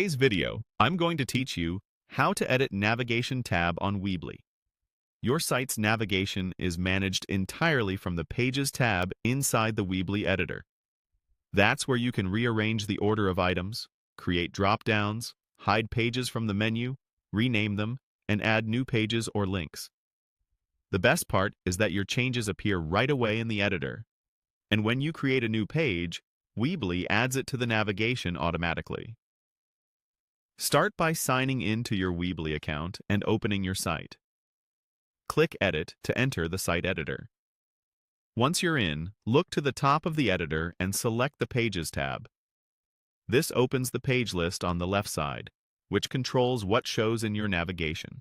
Today's video, I'm going to teach you how to edit Navigation tab on Weebly. Your site's navigation is managed entirely from the Pages tab inside the Weebly editor. That's where you can rearrange the order of items, create drop-downs, hide pages from the menu, rename them, and add new pages or links. The best part is that your changes appear right away in the editor, and when you create a new page, Weebly adds it to the navigation automatically. Start by signing in to your Weebly account and opening your site. Click Edit to enter the site editor. Once you're in, look to the top of the editor and select the Pages tab. This opens the page list on the left side, which controls what shows in your navigation.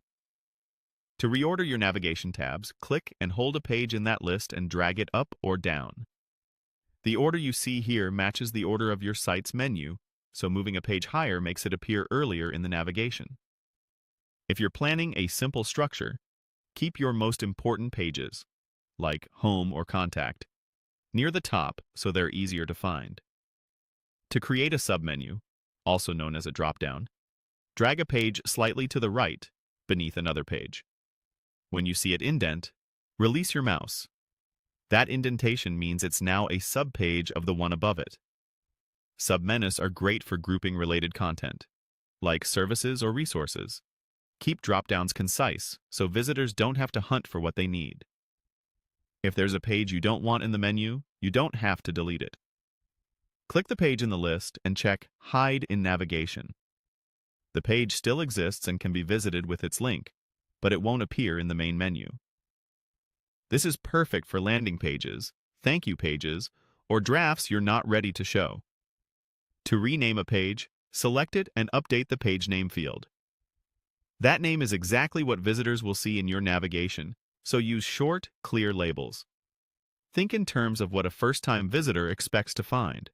To reorder your navigation tabs, click and hold a page in that list and drag it up or down. The order you see here matches the order of your site's menu, so moving a page higher makes it appear earlier in the navigation. If you're planning a simple structure, keep your most important pages, like Home or Contact, near the top so they're easier to find. To create a submenu, also known as a dropdown, drag a page slightly to the right beneath another page. When you see it indent, release your mouse. That indentation means it's now a subpage of the one above it. Submenus are great for grouping related content, like services or resources. Keep dropdowns concise so visitors don't have to hunt for what they need. If there's a page you don't want in the menu, you don't have to delete it. Click the page in the list and check Hide in Navigation. The page still exists and can be visited with its link, but it won't appear in the main menu. This is perfect for landing pages, thank you pages, or drafts you're not ready to show. To rename a page, select it and update the page name field. That name is exactly what visitors will see in your navigation, so use short, clear labels. Think in terms of what a first-time visitor expects to find.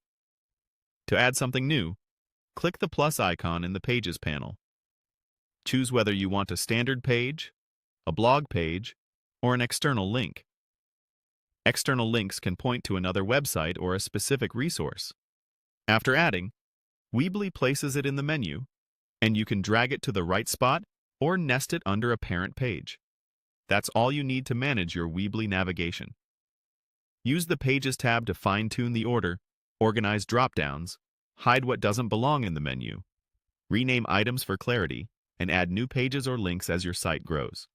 To add something new, click the plus icon in the Pages panel. Choose whether you want a standard page, a blog page, or an external link. External links can point to another website or a specific resource. After adding, Weebly places it in the menu, and you can drag it to the right spot or nest it under a parent page. That's all you need to manage your Weebly navigation. Use the Pages tab to fine-tune the order, organize drop-downs, hide what doesn't belong in the menu, rename items for clarity, and add new pages or links as your site grows.